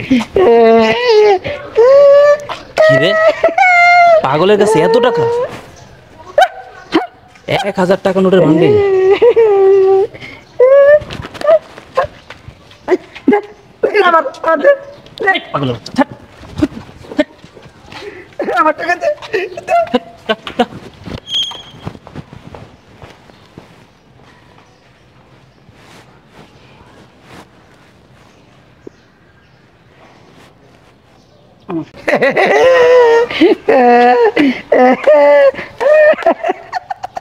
কি রে, পাগলের কাছে এত টাকা? 1000 টাকা নোটের বান্ডিল। পাগলের বাচ্চা, ছাড়। আমার টাকা দে।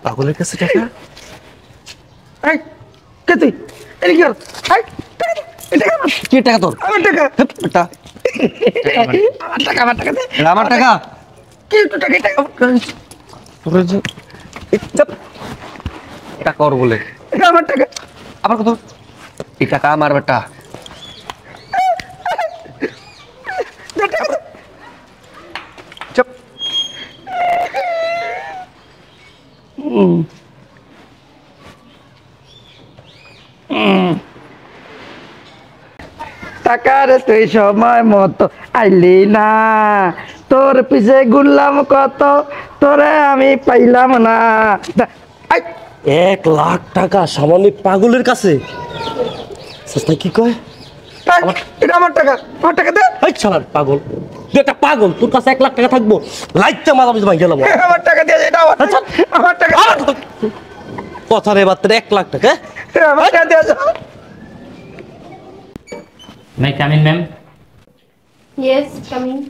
পাগলের কাছে টাকা? এই কে তুই? এই কি কর? এই টাকা দে। এই টাকা আমার। কি টাকা তোর? আমার টাকা। এটা আমার টাকা দে। আমার টাকা। কি একটু টাকা টাকা তোর যে টাকা ওর বলে আমার টাকা। আবার কত? এই টাকা আমার বেটা। চুপ। টাকার তুই সময় মতো আইলি না, তোর পিছে ঘুরলাম কত, তোরে আমি পাইলাম না। আই, 1,00,000 টাকা সামান্য পাগলের কাছে? সস্তা কি কয়? আই, এটা আমার টাকা। আমার টাকা দে। এই শালার পাগল, তুই একটা পাগল, তোর কাছে 1,00,000 টাকা থাকবো? লাইটটা মাথা পিছু ভাঙ গেলাম। আমার টাকা দিয়ে এটা আমার টাকা। আমার টাকা। কথা রে বাত্রে 1,00,000 টাকা? আমার টাকা দিয়ে যাও। May I come in, ma'am? Yes, coming.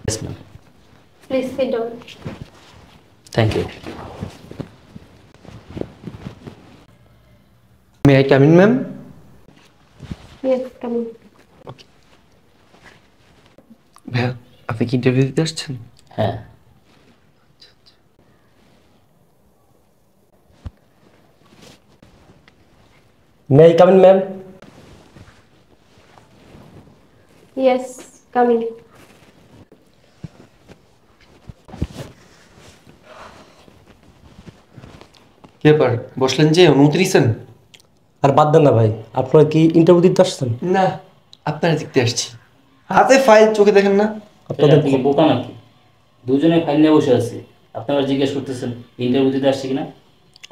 Yes, ma'am. Please sit down. Thank you. May I come in, ma'am? Yes, coming. ভাইয়া, আপনি কি ইন্টারভিউ দিতে আসছেন? হ্যাঁ। May I come in, ma'am? Yes, coming. কি ব্যাপার, বসলেন যে অনুমতি নিছেন? আর বাদ দেন না ভাই, আপনারা কি ইন্টারভিউ দিতে আসছেন? না, আপনারা দেখতে আসছি। হাতে ফাইল, চোখে দেখেন না? আপনাদের আপনি কি বোকা নাকি? দুজনে ফাইল নিয়ে বসে আছি, আপনারা জিজ্ঞেস করতেছেন ইন্টারভিউ দিতে আসছি কিনা?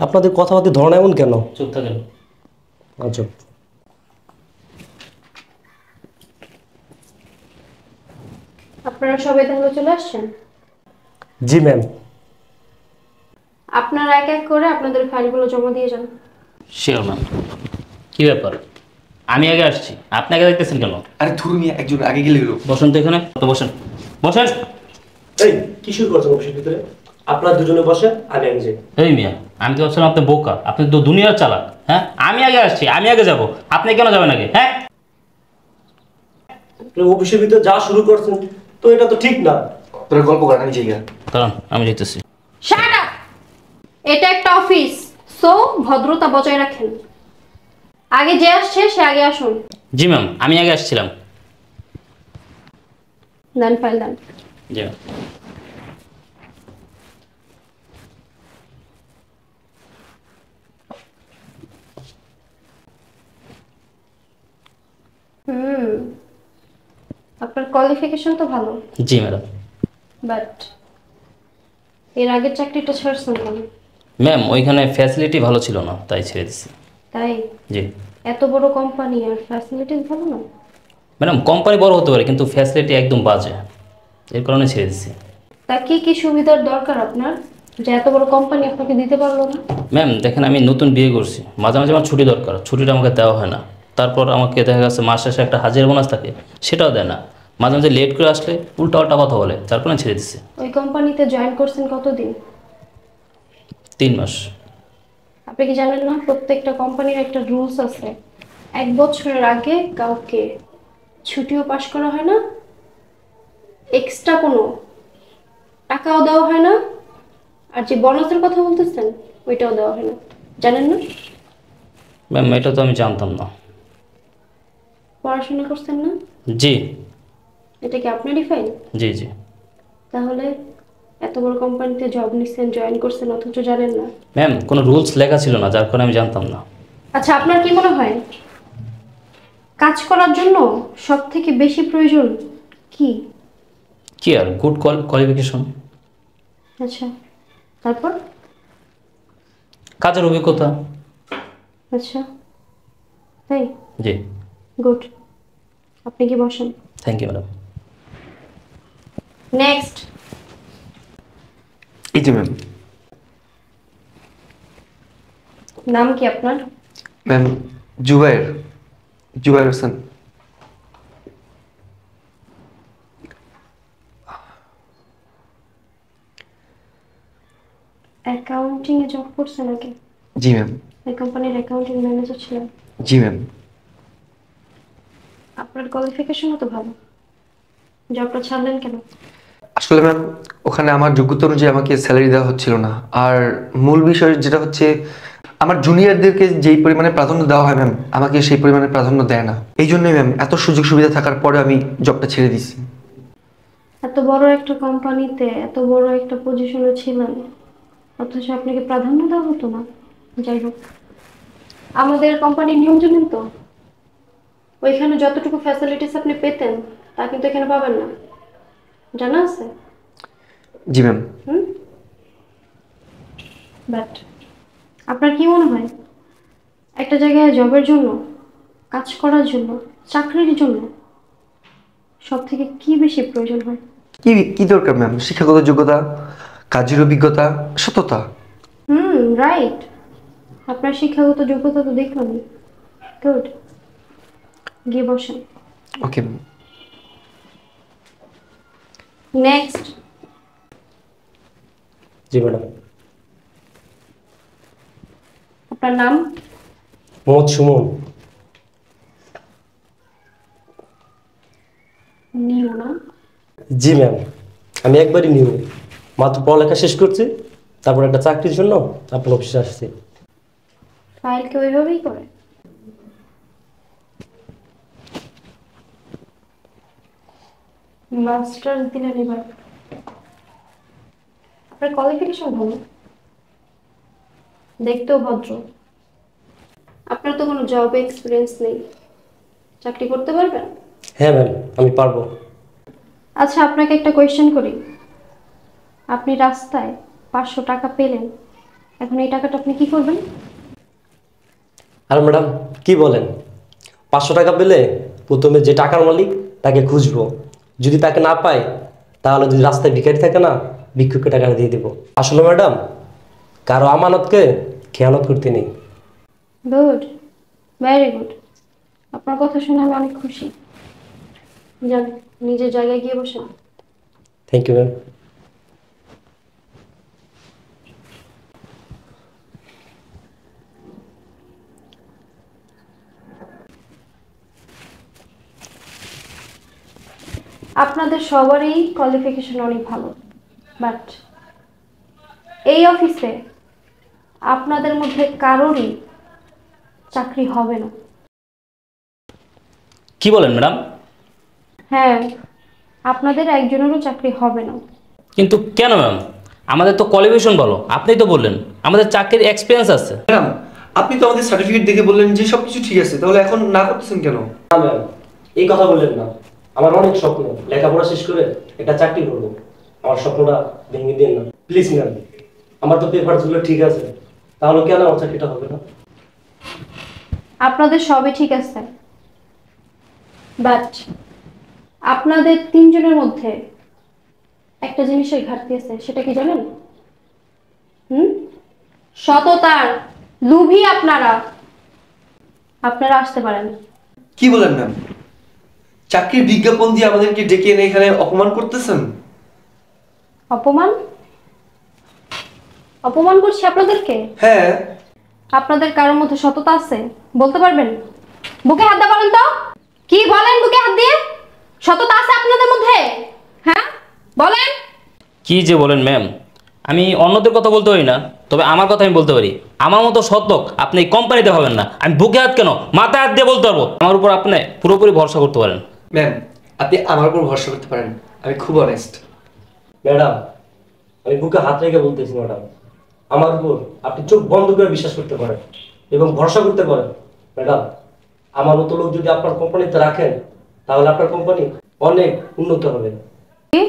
আপনাদের কথাবার্তা ধরনা এমন কেন? চুপ থাকেন। আচ্ছা, আপনারা সবাই তাহলে চলে আসছেন? জি ম্যাম। আপনারা এক এক করে আপনাদের ফাইলগুলো জমা দিয়ে যান। Sure ma'am. কি ব্যাপার, আমি আগে আসছি, আপনি আগে দেখতেছেন কেন? আরে ধরু মিয়া, একজন আগে গেলে হলো। বসেন তো এখানে, তো বসেন বসেন। এই কি শুরু করছেন অফিসের ভিতরে? আপনারা দুজনে বসে, আমি যাই। এই মিয়া, আমি তো ভাবছিলাম আপনি বোকা, আপনি তো দুনিয়ার চালাক। হ্যাঁ, আমি আগে আসছি, আমি আগে যাব, আপনি কেন যাবেন আগে? হ্যাঁ, অফিসের ভিতরে যা শুরু করছেন তো এটা তো ঠিক না। তোরা গল্প করেন, আমি জায়গা। কারণ আমি যেতেছি। Shut up! এটা একটা অফিস, সো ভদ্রতা বজায় রাখেন। আগে যে আসছে সে আগে আসুন। জি ম্যাম, আমি আগে আসছিলাম। দেন ফাইল দেন। জি ম্যাম। আপনার কোয়ালিফিকেশন তো ভালো, জি ম্যাডাম। বাট এর আগের চাকরিটা ছাড়ছেন কেন? ম্যাম, ওইখানে ফ্যাসিলিটি ভালো ছিল না, তাই ছেড়ে দিচ্ছি। তাই? জি এত বড় কোম্পানি আর ফ্যাসিলিটিস ভালো না? ম্যাডাম, কোম্পানি বড় হতে পারে কিন্তু ফ্যাসিলিটি একদম বাজে, এর কারণে ছেড়ে দিচ্ছি। তা কি কি সুবিধার দরকার আপনার, যে এত বড় কোম্পানি আপনাকে দিতে পারলো না? ম্যাম দেখেন, আমি নতুন বিয়ে করছি, মাঝে মাঝে আমার ছুটি দরকার, ছুটিটা আমাকে দেওয়া হয় না। তারপর আমাকে দেখা গেছে মাস শেষে একটা হাজিরা বোনাস থাকে, সেটাও দেয় না। মাঝে মাঝে লেট করে আসলে উল্টা কথা বলে, তার কারণে ছেড়ে দিচ্ছি। ওই কোম্পানিতে জয়েন করছেন কতদিন? 3 মাস। আপনি কি জানেন না প্রত্যেকটা কোম্পানির একটা রুলস আছে, 1 বছরের আগে কাউকে ছুটিও পাস করা হয় না, এক্সট্রা কোনো টাকাও দেওয়া হয় না, আর যে বোনাসের কথা বলতেছেন ওইটাও দেওয়া হয় না, জানেন না? ম্যাম, এটা তো আমি জানতাম না। পড়াশোনা করছেন না? জি এটা কি আপনারই ফাইল? জি জি। তাহলে এত বড় কোম্পানিতে জব নিচ্ছেন, জয়েন করছেন, অথচ জানেন না? ম্যাম, কোনো রুলস লেখা ছিল না, যার কারণে আমি জানতাম না। আচ্ছা, আপনার কি মনে হয় কাজ করার জন্য সব থেকে বেশি প্রয়োজন কি? কি আর গুড কোয়ালিফিকেশন, আচ্ছা, তারপর? কাজের অভিজ্ঞতা। আচ্ছা, তাই? জি। গুড। আপনি কি বসেন। Thank you madam. নেক্সট। এই যে ম্যাম। নাম কি আপনার? ম্যাম জুবাইর, জুবাইর হোসেন। অ্যাকাউন্টিং এ জব করছেন নাকি? জি ম্যাম। এই কোম্পানির অ্যাকাউন্টিং ম্যানেজার ছিলেন? জি ম্যাম। আপনার কোয়ালিফিকেশনও তো ভালো, জবটা ছাড়লেন কেন? আসলে ম্যাম ওখানে আমার যোগ্যতা অনুযায়ী আমাকে স্যালারি দেওয়া হচ্ছিল না, আর মূল বিষয় যেটা হচ্ছে আমার জুনিয়রদেরকে যেই পরিমাণে প্রাধান্য দেওয়া হয় ম্যাম, আমাকে সেই পরিমাণে প্রাধান্য দেয় না। এই জন্যই ম্যাম এত সুযোগ সুবিধা থাকার পরে আমি জবটা ছেড়ে দিচ্ছি। এত বড় একটা কোম্পানিতে এত বড় একটা পজিশনে ছিলেন, অথচ আপনাকে প্রাধান্য দেওয়া হতো না। যাই হোক, আমাদের কোম্পানির নিয়ম জানেন তো? ওইখানে যতটুকু ফ্যাসিলিটিস আপনি পেতেন তা কিন্তু এখানে পাবেন না, জানা আছে? জি ম্যাম। বাট আপনার কি মনে হয় একটা জায়গায় জবের জন্য, কাজ করার জন্য, চাকরির জন্য সব থেকে কি বেশি প্রয়োজন হয়? কি কি দরকার ম্যাম? শিক্ষাগত যোগ্যতা, কাজের অভিজ্ঞতা, সততা। রাইট। আপনার শিক্ষাগত যোগ্যতা তো দেখলাম। গুড, গিয়ে বসেন। Okay ma'am. নেক্সট। জি ম্যাডাম। আপনার নাম? মোহাম্মদ সুমন। নিউ না? জি ম্যাম, আমি একবারই নিউ, মাত্র পড়ালেখা শেষ করছি, তারপর একটা চাকরির জন্য আপনার অফিসে আসছি। ফাইল কি ওইভাবেই করে? মাস্টার্স দিলেন এবার। আপনার কোয়ালিফিকেশন ভালো, দেখতেও ভদ্র। আপনার তো কোনো জব এক্সপিরিয়েন্স নেই, চাকরি করতে পারবেন? হ্যাঁ ম্যাম, আমি পারবো। আচ্ছা, আপনাকে একটা কোয়েশ্চেন করি। আপনি রাস্তায় 500 টাকা পেলেন, এখন এই টাকাটা আপনি কি করবেন? আর ম্যাডাম কি বলেন, 500 টাকা পেলে প্রথমে যে টাকার মালিক তাকে খুঁজবো, যদি তাকে না পাই তাহলে যদি রাস্তায় ভিখারি থাকে না, ভিক্ষুককে টাকাটা দিয়ে দেবো। আসলে ম্যাডাম কারো আমানতকে খেয়ানত করতে নেই। Good, very good. আপনার কথা শুনে আমি অনেক খুশি। যান, নিজের জায়গায় গিয়ে বসেন। Thank you ma'am. আপনাদের সবারই কোয়ালিফিকেশন অনেক ভালো, বাট এই অফিসে আপনাদের মধ্যে কারোরই চাকরি হবে না। কি বলেন ম্যাডাম? হ্যাঁ, আপনাদের একজনেরও চাকরি হবে না। কিন্তু কেন ম্যাম? আমাদের তো কোয়ালিফিকেশন ভালো, আপনিই তো বললেন আমাদের চাকরির এক্সপিরিয়েন্স আছে। ম্যাম আপনি তো আমাদের সার্টিফিকেট দেখে বললেন যে সবকিছু ঠিক আছে, তাহলে এখন না করতেছেন কেন? না ম্যাম, এই কথা বললেন না। আমার অনেক স্বপ্ন, লেখাপড়া শেষ করে একটা চাকরি করবো। আমার স্বপ্নটা ভেঙে দিন না প্লিজ ম্যাম। আমার তো পেপারসগুলো ঠিক আছে, তাহলে কেন আমার চাকরিটা হবে না? আপনাদের সবই ঠিক আছে, বাট আপনাদের তিনজনের মধ্যে একটা জিনিসের ঘাটতি আছে, সেটা কি জানেন? সততার লোভী আপনারা। আপনারা আসতে পারেন। কি বলেন ম্যাম? চাকরির বিজ্ঞাপন দিয়ে আমাদেরকে ডেকে এনে এখানে অপমান করতেছেন? অপমান? অপমান করছি আপনাদেরকে? হ্যাঁ। আপনাদের কারোর মধ্যে সততা আছে বলতে পারবেন? বুকে হাত দিয়ে বলেন তো, কি বলেন? বুকে হাত দিয়ে সততা আছে আপনাদের মধ্যে? হ্যাঁ বলেন। কি যে বলেন ম্যাম, আমি অন্যদের কথা বলতে পারি না, তবে আমার কথা আমি বলতে পারি। আমার মতো সৎলোক আপনি এই কোম্পানিতে পাবেন না। আমি বুকে হাত কেন, মাথায় হাত দিয়ে বলতে পারবো। আমার উপর আপনি পুরোপুরি ভরসা করতে পারেন। ম্যাম আপনি আমার উপর ভরসা করতে পারেন, আমি খুব অনেস্ট। ম্যাডাম আমি বুকে হাত রেখে বলতেছি ম্যাডাম, আমার উপর আপনি চোখ বন্ধ করে বিশ্বাস করতে পারেন এবং ভরসা করতে পারেন। ম্যাডাম আমার মতো লোক যদি আপনার কোম্পানিতে রাখেন তাহলে আপনার কোম্পানি অনেক উন্নত হবে। কি?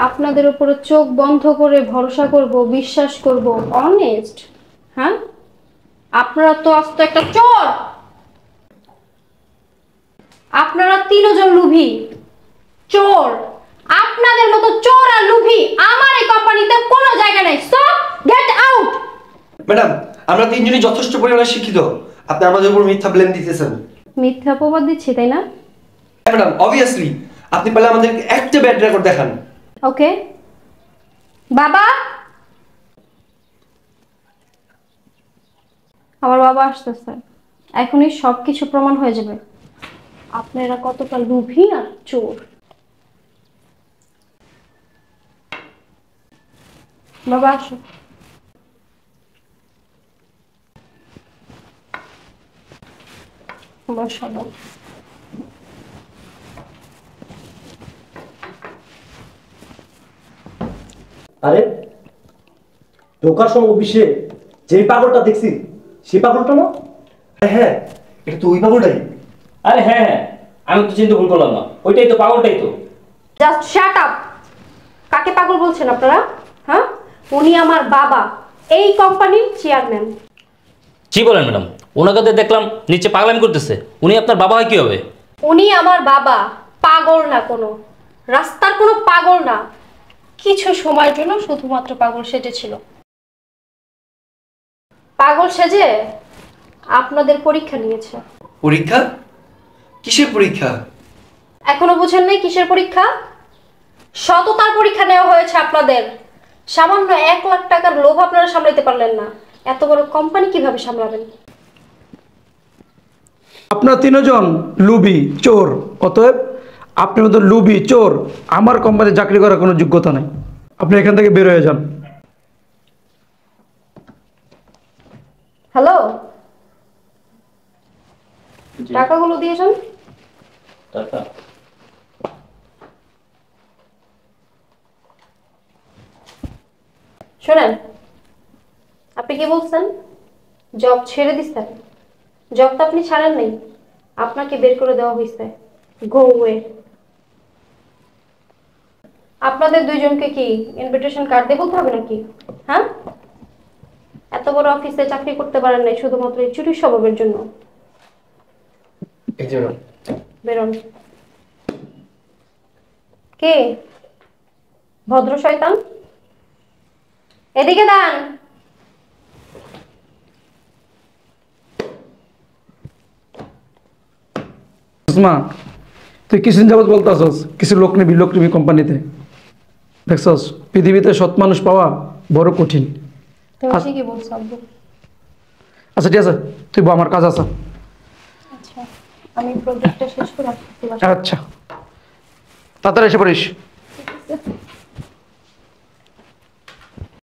আপনাদের উপরে চোখ বন্ধ করে ভরসা করব, বিশ্বাস করব, অনেস্ট? হ্যাঁ, আপনারা তো আস্ত একটা চোর। আপনারা তিনজন লোভী চোর। আপনাদের মতো চোর আর লোভী আমার এই কোম্পানিতে কোনো জায়গা নেই। So get out. ম্যাডাম, আমরা তিনজনই যথেষ্ট পরিমাণে শিক্ষিত, আপনি আমাদের উপর মিথ্যা ব্লেম দিতেছেন। মিথ্যা অপবাদ দিচ্ছি, তাই না? হ্যাঁ ম্যাডাম, অবভিয়াসলি। আপনি পারলে আমাদেরকে একটা ব্যাড রেকর্ড দেখান। ওকে বাবা, আমার বাবা আসতেছে, এখনই সবকিছু প্রমাণ হয়ে যাবে আপনারা কতটা লোভী আর চোর। বাবা আসো। বসো। আরে ঢোকার সময় অফিসে যেই পাগলটা দেখছি সেই পাগলটা না? হ্যাঁ, এটা তো ওই পাগলটাই। আরে হ্যাঁ হ্যাঁ, আমি তো চিন্তা ভুল করলাম না, ওইটাই তো, পাগলটাই তো। Just shut up. কাকে পাগল বলছেন আপনারা? হ্যাঁ, উনি আমার বাবা, এই কোম্পানির চেয়ারম্যান। কি বলেন ম্যাডাম? ওনাকে তো দেখলাম নিচে পাগলামি করতেছে, উনি আপনার বাবা হয় কি হবে? উনি আমার বাবা, পাগল না কোনো, রাস্তার কোনো পাগল না, কিছু সময়ের জন্য শুধুমাত্র পাগল সেজেছিল। পাগল সেজে আপনাদের পরীক্ষা নিয়েছে। পরীক্ষা? কিসের পরীক্ষা? এখনো বুঝেন নাই কিসের পরীক্ষা? সততার পরীক্ষা নেওয়া হয়েছে আপনাদের। সামান্য 1 লাখ টাকার লোভ আপনারা সামলাতে পারলেন না, এত বড় কোম্পানি কিভাবে সামলাবেন? আপনার তিনজন লুবি চোর, অতএব আপনার মতো লুবি চোর আমার কোম্পানি চাকরি করার কোনো যোগ্যতা নাই। আপনি এখান থেকে বের হয়ে যান। হ্যালো, টাকাগুলো দিয়ে যান। টাকা? শোনেন, আপনি কি বলছেন? জব ছেড়ে দিচ্ছেন? জব তো আপনি ছাড়েন নাই, আপনাকে বের করে দেওয়া হয়েছে। গো ওয়ে। আপনাদের দুইজনকে কি ইনভিটেশন কার্ড দিয়ে বলতে হবে নাকি? হ্যাঁ, এত বড় অফিসে চাকরি করতে পারেন নাই শুধুমাত্র এই চুরির স্বভাবের জন্য। বেরোন। কে ভদ্র শয়তান? এদিকে দান। উসমা, তুই কিছুদিন যাবত বলতেছস কিছু লোক নিবি কোম্পানিতে। দেখছস পৃথিবীতে সৎ মানুষ পাওয়া বড় কঠিন। তুমি ঠিকই বলছো আব্বু। আচ্ছা ঠিক আছে, তুই আমার কাজ আছে। আচ্ছা, আমি প্রজেক্টটা শেষ করে আসছি। আচ্ছা, তাড়াতাড়ি এসে পড়িস। ঠিক আছে।